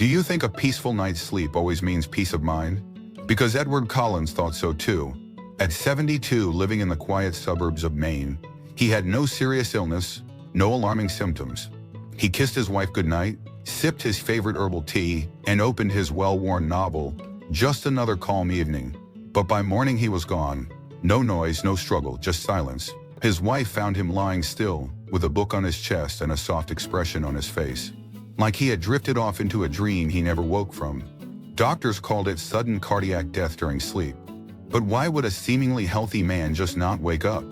Do you think a peaceful night's sleep always means peace of mind? Because Edward Collins thought so too. At 72, living in the quiet suburbs of Maine, he had no serious illness, no alarming symptoms. He kissed his wife goodnight, sipped his favorite herbal tea, and opened his well-worn novel, Just Another Calm Evening. But by morning he was gone. No noise, no struggle, just silence. His wife found him lying still, with a book on his chest and a soft expression on his face, like he had drifted off into a dream he never woke from. Doctors called it sudden cardiac death during sleep. But why would a seemingly healthy man just not wake up?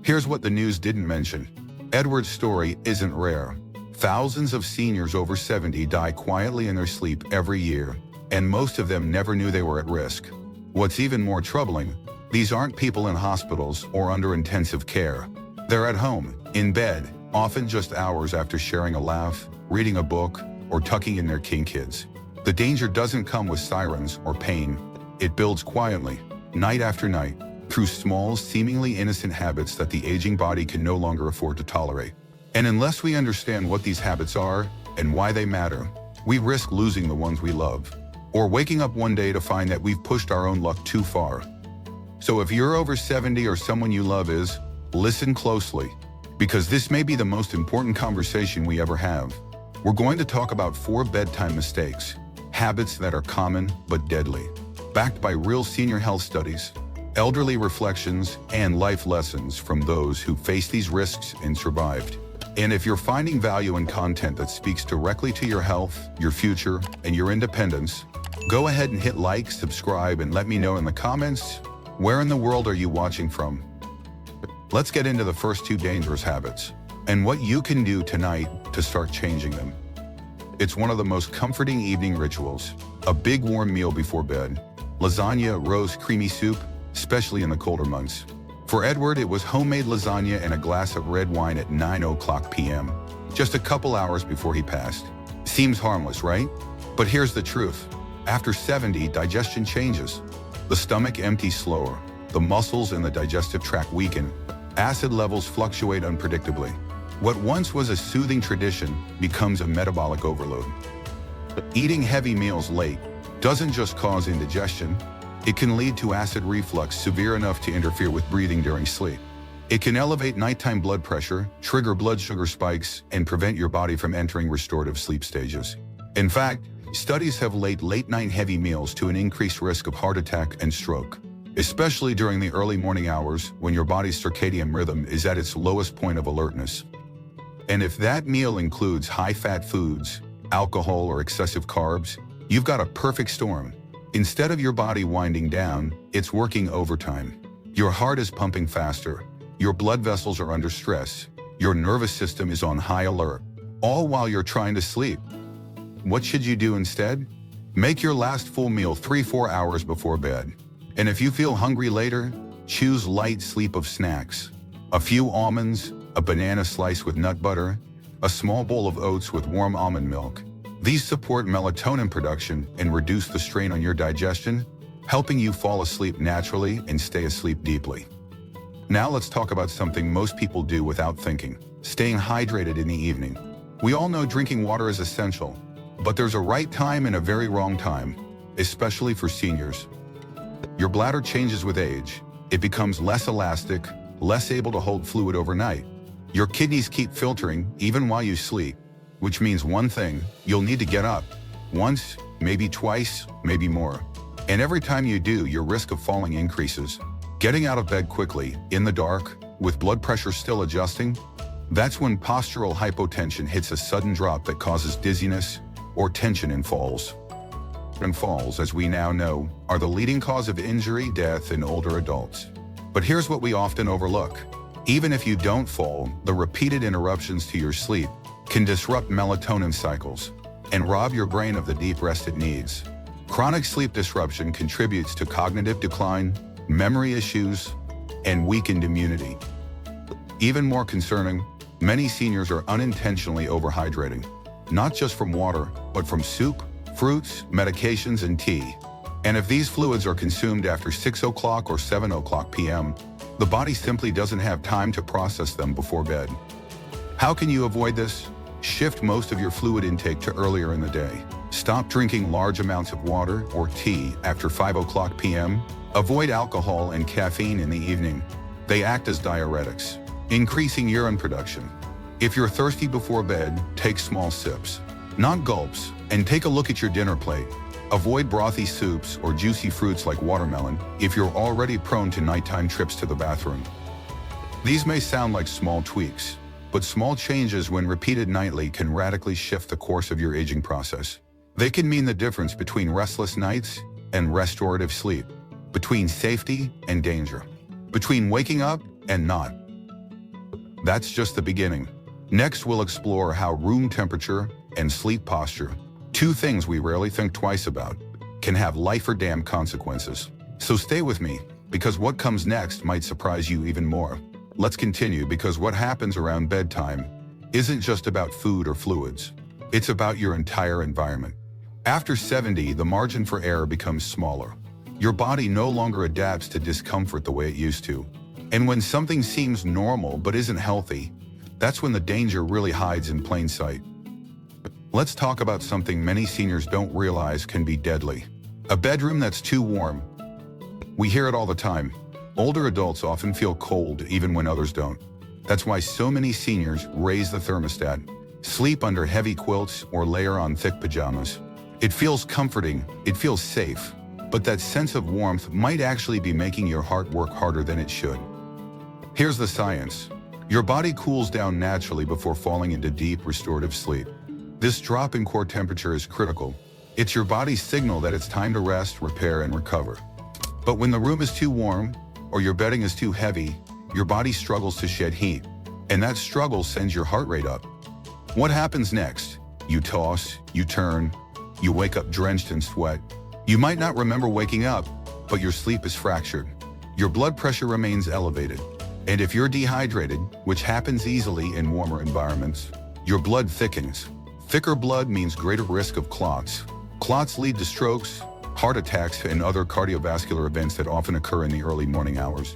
Here's what the news didn't mention. Edward's story isn't rare. Thousands of seniors over 70 die quietly in their sleep every year, and most of them never knew they were at risk. What's even more troubling, these aren't people in hospitals or under intensive care. They're at home, in bed, often just hours after sharing a laugh, reading a book, or tucking in their kids. The danger doesn't come with sirens or pain. It builds quietly, night after night, through small, seemingly innocent habits that the aging body can no longer afford to tolerate. And unless we understand what these habits are and why they matter, we risk losing the ones we love, or waking up one day to find that we've pushed our own luck too far. So if you're over 70 or someone you love is, listen closely, because this may be the most important conversation we ever have. We're going to talk about 4 bedtime mistakes, habits that are common but deadly, backed by real senior health studies, elderly reflections, and life lessons from those who faced these risks and survived. And if you're finding value in content that speaks directly to your health, your future, and your independence, go ahead and hit like, subscribe, and let me know in the comments, where in the world are you watching from? Let's get into the first 2 dangerous habits, and what you can do tonight to start changing them. It's one of the most comforting evening rituals, a big warm meal before bed. Lasagna, roast, creamy soup, especially in the colder months. For Edward, it was homemade lasagna and a glass of red wine at 9:00 p.m., just a couple hours before he passed. Seems harmless, right? But here's the truth. After 70, digestion changes. The stomach empties slower, the muscles in the digestive tract weaken, acid levels fluctuate unpredictably. What once was a soothing tradition becomes a metabolic overload. Eating heavy meals late doesn't just cause indigestion, it can lead to acid reflux severe enough to interfere with breathing during sleep. It can elevate nighttime blood pressure, trigger blood sugar spikes, and prevent your body from entering restorative sleep stages. In fact, studies have linked late-night heavy meals to an increased risk of heart attack and stroke, especially during the early morning hours when your body's circadian rhythm is at its lowest point of alertness. And if that meal includes high-fat foods, alcohol, or excessive carbs, you've got a perfect storm. Instead of your body winding down, it's working overtime. Your heart is pumping faster, your blood vessels are under stress, your nervous system is on high alert, all while you're trying to sleep. What should you do instead? Make your last full meal 3-4 hours before bed. And if you feel hungry later, choose light sleep of snacks. A few almonds, a banana slice with nut butter, a small bowl of oats with warm almond milk. These support melatonin production and reduce the strain on your digestion, helping you fall asleep naturally and stay asleep deeply. Now let's talk about something most people do without thinking, staying hydrated in the evening. We all know drinking water is essential, but there's a right time and a very wrong time, especially for seniors. Your bladder changes with age. It becomes less elastic, less able to hold fluid overnight. Your kidneys keep filtering even while you sleep, which means one thing, you'll need to get up. Once, maybe twice, maybe more. And every time you do, your risk of falling increases. Getting out of bed quickly, in the dark, with blood pressure still adjusting, that's when postural hypotension hits a sudden drop that causes dizziness or tension in falls. And falls, as we now know, are the leading cause of injury, death in older adults. But here's what we often overlook. Even if you don't fall, the repeated interruptions to your sleep can disrupt melatonin cycles and rob your brain of the deep rest it needs. Chronic sleep disruption contributes to cognitive decline, memory issues, and weakened immunity. Even more concerning, many seniors are unintentionally overhydrating, not just from water, but from soup, fruits, medications, and tea. And if these fluids are consumed after 6:00 or 7:00 p.m., the body simply doesn't have time to process them before bed. How can you avoid this? Shift most of your fluid intake to earlier in the day. Stop drinking large amounts of water or tea after 5 p.m. Avoid alcohol and caffeine in the evening. They act as diuretics, increasing urine production. If you're thirsty before bed, take small sips, not gulps, and take a look at your dinner plate. Avoid brothy soups or juicy fruits like watermelon if you're already prone to nighttime trips to the bathroom. These may sound like small tweaks, but small changes when repeated nightly can radically shift the course of your aging process. They can mean the difference between restless nights and restorative sleep, between safety and danger, between waking up and not. That's just the beginning. Next, we'll explore how room temperature and sleep posture, two things we rarely think twice about, can have life or damn consequences. So stay with me, because what comes next might surprise you even more. Let's continue, because what happens around bedtime isn't just about food or fluids. It's about your entire environment. After 70, the margin for error becomes smaller. Your body no longer adapts to discomfort the way it used to. And when something seems normal but isn't healthy, that's when the danger really hides in plain sight. Let's talk about something many seniors don't realize can be deadly. A bedroom that's too warm. We hear it all the time. Older adults often feel cold even when others don't. That's why so many seniors raise the thermostat, sleep under heavy quilts, or layer on thick pajamas. It feels comforting, it feels safe, but that sense of warmth might actually be making your heart work harder than it should. Here's the science. Your body cools down naturally before falling into deep restorative sleep. This drop in core temperature is critical. It's your body's signal that it's time to rest, repair, and recover. But when the room is too warm, or your bedding is too heavy, your body struggles to shed heat, and that struggle sends your heart rate up. What happens next? You toss, you turn, you wake up drenched in sweat. You might not remember waking up, but your sleep is fractured. Your blood pressure remains elevated. And if you're dehydrated, which happens easily in warmer environments, your blood thickens. Thicker blood means greater risk of clots. Clots lead to strokes, heart attacks, and other cardiovascular events that often occur in the early morning hours.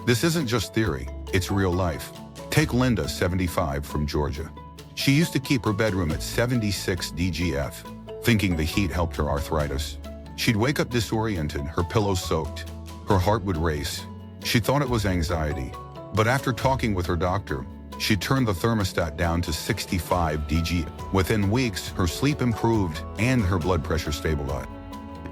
This isn't just theory, it's real life. Take Linda, 75, from Georgia. She used to keep her bedroom at 76 DGF, thinking the heat helped her arthritis. She'd wake up disoriented, her pillow soaked. Her heart would race. She thought it was anxiety, but after talking with her doctor, she turned the thermostat down to 65 DG. Within weeks, her sleep improved and her blood pressure stabilized.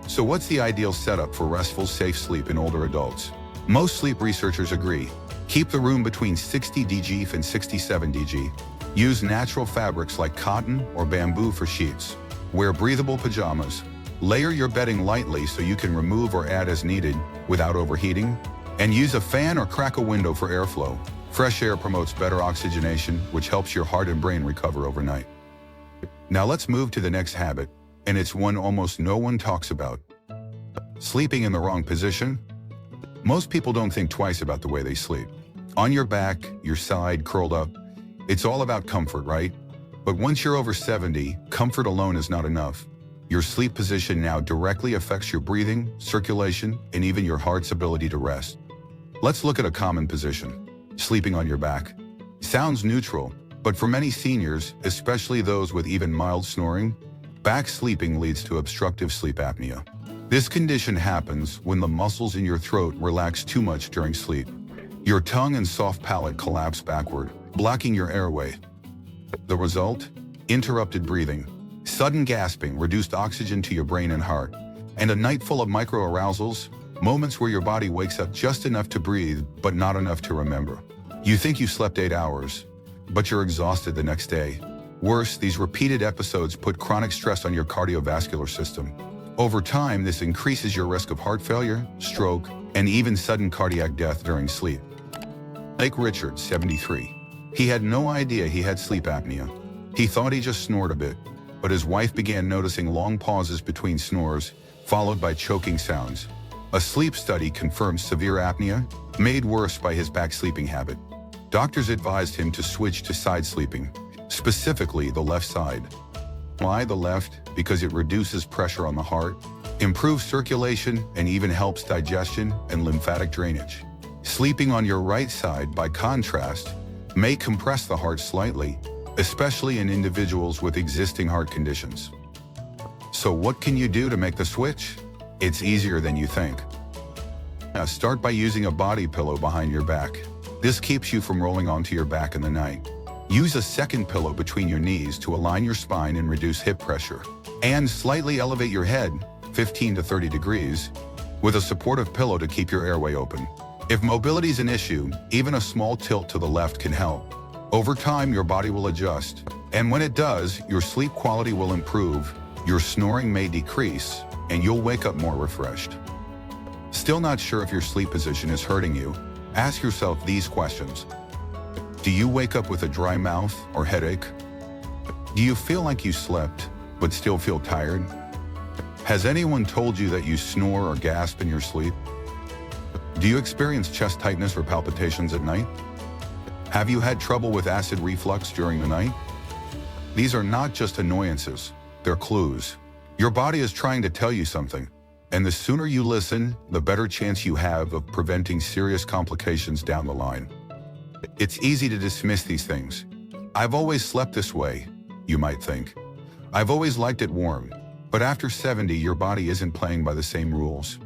So what's the ideal setup for restful, safe sleep in older adults? Most sleep researchers agree. Keep the room between 60 DG and 67 DG. Use natural fabrics like cotton or bamboo for sheets. Wear breathable pajamas. Layer your bedding lightly so you can remove or add as needed without overheating. And use a fan or crack a window for airflow. Fresh air promotes better oxygenation, which helps your heart and brain recover overnight. Now let's move to the next habit, and it's one almost no one talks about. Sleeping in the wrong position. Most people don't think twice about the way they sleep. On your back, your side, curled up. It's all about comfort, right? But once you're over 70, comfort alone is not enough. Your sleep position now directly affects your breathing, circulation, and even your heart's ability to rest. Let's look at a common position. Sleeping on your back. Sounds neutral, but for many seniors, especially those with even mild snoring, back sleeping leads to obstructive sleep apnea. This condition happens when the muscles in your throat relax too much during sleep. Your tongue and soft palate collapse backward, blocking your airway. The result? Interrupted breathing, sudden gasping, reduced oxygen to your brain and heart, and a night full of micro-arousals, moments where your body wakes up just enough to breathe, but not enough to remember. You think you slept 8 hours, but you're exhausted the next day. Worse, these repeated episodes put chronic stress on your cardiovascular system. Over time, this increases your risk of heart failure, stroke, and even sudden cardiac death during sleep. Lake Richard, 73. He had no idea he had sleep apnea. He thought he just snored a bit, but his wife began noticing long pauses between snores, followed by choking sounds. A sleep study confirmed severe apnea, made worse by his back sleeping habit. Doctors advised him to switch to side sleeping, specifically the left side. Why the left? Because it reduces pressure on the heart, improves circulation, and even helps digestion and lymphatic drainage. Sleeping on your right side, by contrast, may compress the heart slightly, especially in individuals with existing heart conditions. So what can you do to make the switch? It's easier than you think. Now start by using a body pillow behind your back. This keeps you from rolling onto your back in the night. Use a second pillow between your knees to align your spine and reduce hip pressure. And slightly elevate your head, 15 to 30 degrees, with a supportive pillow to keep your airway open. If mobility is an issue, even a small tilt to the left can help. Over time, your body will adjust. And when it does, your sleep quality will improve, your snoring may decrease, and you'll wake up more refreshed. Still not sure if your sleep position is hurting you? Ask yourself these questions. Do you wake up with a dry mouth or headache? Do you feel like you slept, but still feel tired? Has anyone told you that you snore or gasp in your sleep? Do you experience chest tightness or palpitations at night? Have you had trouble with acid reflux during the night? These are not just annoyances, they're clues. Your body is trying to tell you something, and the sooner you listen, the better chance you have of preventing serious complications down the line. It's easy to dismiss these things. I've always slept this way, you might think. I've always liked it warm, but after 70, your body isn't playing by the same rules.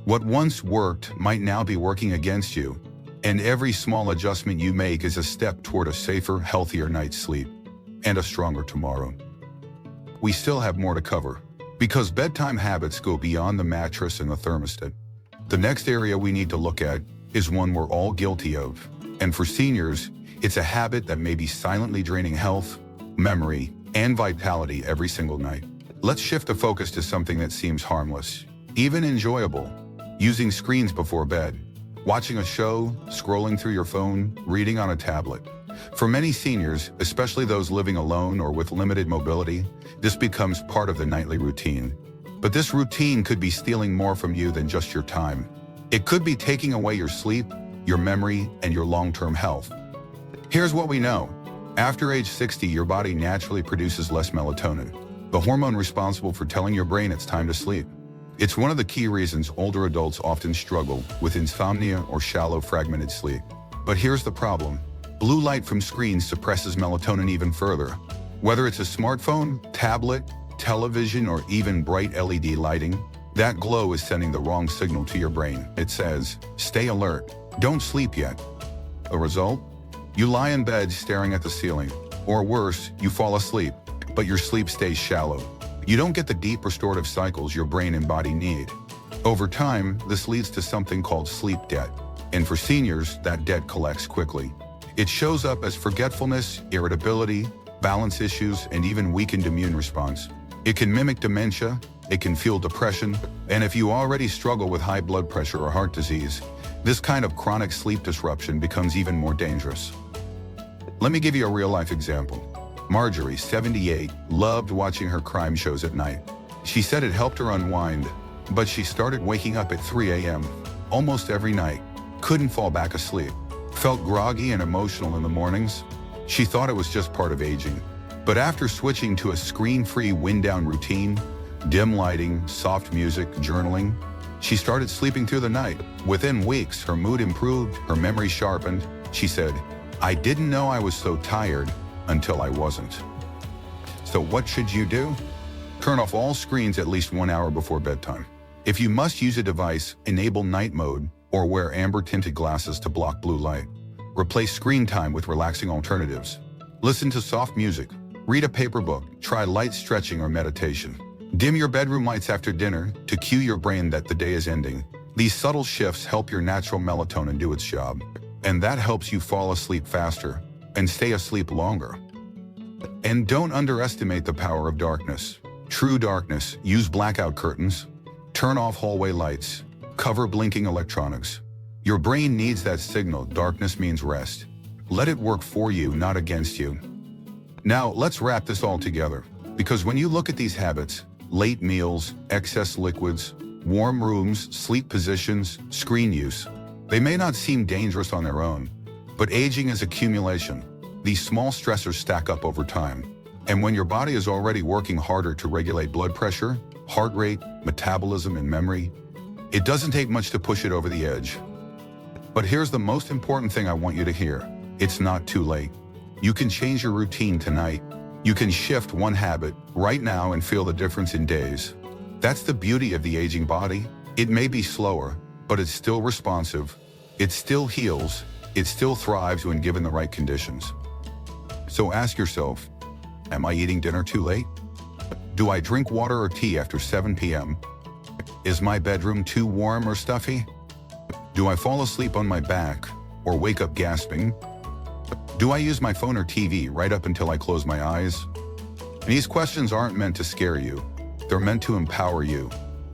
What once worked might now be working against you, and every small adjustment you make is a step toward a safer, healthier night's sleep and a stronger tomorrow. We still have more to cover, because bedtime habits go beyond the mattress and the thermostat. The next area we need to look at is one we're all guilty of, and for seniors, it's a habit that may be silently draining health, memory, and vitality every single night. Let's shift the focus to something that seems harmless, even enjoyable. Using screens before bed, watching a show, scrolling through your phone, reading on a tablet. For many seniors, especially those living alone or with limited mobility, this becomes part of the nightly routine. But this routine could be stealing more from you than just your time. It could be taking away your sleep, your memory, and your long-term health. Here's what we know. After age 60, your body naturally produces less melatonin, the hormone responsible for telling your brain it's time to sleep. It's one of the key reasons older adults often struggle with insomnia or shallow, fragmented sleep. But here's the problem. Blue light from screens suppresses melatonin even further. Whether it's a smartphone, tablet, television, or even bright LED lighting, that glow is sending the wrong signal to your brain. It says, stay alert, don't sleep yet. A result? You lie in bed staring at the ceiling, or worse, you fall asleep, but your sleep stays shallow. You don't get the deep restorative cycles your brain and body need. Over time, this leads to something called sleep debt. And for seniors, that debt collects quickly. It shows up as forgetfulness, irritability, balance issues, and even weakened immune response. It can mimic dementia, it can fuel depression, and if you already struggle with high blood pressure or heart disease, this kind of chronic sleep disruption becomes even more dangerous. Let me give you a real-life example. Marjorie, 78, loved watching her crime shows at night. She said it helped her unwind, but she started waking up at 3 a.m. almost every night, couldn't fall back asleep, felt groggy and emotional in the mornings. She thought it was just part of aging. But after switching to a screen-free wind-down routine, dim lighting, soft music, journaling, she started sleeping through the night. Within weeks, her mood improved, her memory sharpened. She said, "I didn't know I was so tired until I wasn't." So what should you do? Turn off all screens at least 1 hour before bedtime. If you must use a device, enable night mode or wear amber-tinted glasses to block blue light. Replace screen time with relaxing alternatives. Listen to soft music. Read a paper book. Try light stretching or meditation. Dim your bedroom lights after dinner to cue your brain that the day is ending. These subtle shifts help your natural melatonin do its job, and that helps you fall asleep faster and stay asleep longer. And don't underestimate the power of darkness. True darkness. Use blackout curtains. Turn off hallway lights. Cover blinking electronics. Your brain needs that signal. Darkness means rest. Let it work for you, not against you. Now, let's wrap this all together, because when you look at these habits, late meals, excess liquids, warm rooms, sleep positions, screen use, they may not seem dangerous on their own, but aging is accumulation. These small stressors stack up over time. And when your body is already working harder to regulate blood pressure, heart rate, metabolism, and memory, it doesn't take much to push it over the edge. But here's the most important thing I want you to hear. It's not too late. You can change your routine tonight. You can shift one habit right now and feel the difference in days. That's the beauty of the aging body. It may be slower, but it's still responsive. It still heals. It still thrives when given the right conditions. So ask yourself, am I eating dinner too late? Do I drink water or tea after 7 p.m.? Is my bedroom too warm or stuffy? Do I fall asleep on my back or wake up gasping? Do I use my phone or TV right up until I close my eyes? These questions aren't meant to scare you. They're meant to empower you.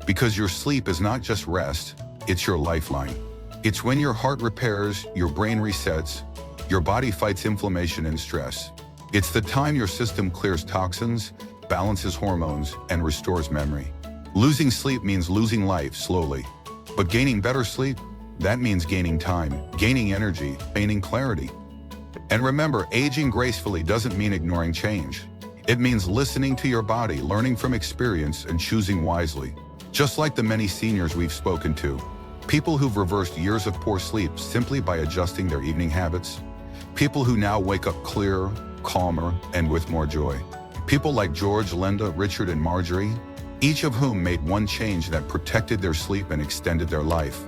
Because your sleep is not just rest, it's your lifeline. It's when your heart repairs, your brain resets, your body fights inflammation and stress. It's the time your system clears toxins, balances hormones, and restores memory. Losing sleep means losing life slowly. But gaining better sleep, that means gaining time, gaining energy, gaining clarity. And remember, aging gracefully doesn't mean ignoring change. It means listening to your body, learning from experience, and choosing wisely. Just like the many seniors we've spoken to, people who've reversed years of poor sleep simply by adjusting their evening habits. People who now wake up clearer, calmer, and with more joy. People like George, Linda, Richard, and Marjorie, each of whom made one change that protected their sleep and extended their life.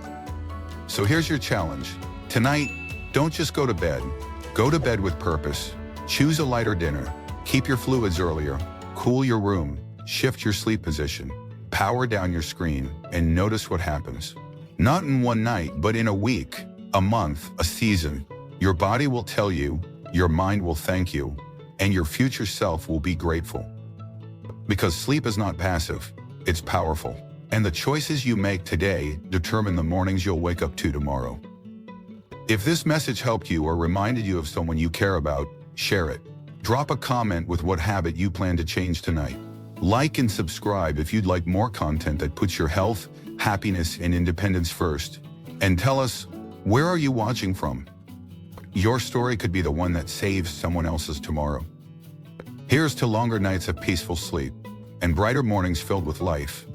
So here's your challenge. Tonight, don't just go to bed. Go to bed with purpose. Choose a lighter dinner. Keep your fluids earlier. Cool your room. Shift your sleep position. Power down your screen and notice what happens. Not in one night, but in a week, a month, a season. Your body will tell you, your mind will thank you, and your future self will be grateful. Because sleep is not passive, it's powerful. And the choices you make today determine the mornings you'll wake up to tomorrow. If this message helped you or reminded you of someone you care about, share it. Drop a comment with what habit you plan to change tonight. Like and subscribe if you'd like more content that puts your health, happiness, and independence first. And tell us, where are you watching from? Your story could be the one that saves someone else's tomorrow. Here's to longer nights of peaceful sleep and brighter mornings filled with life.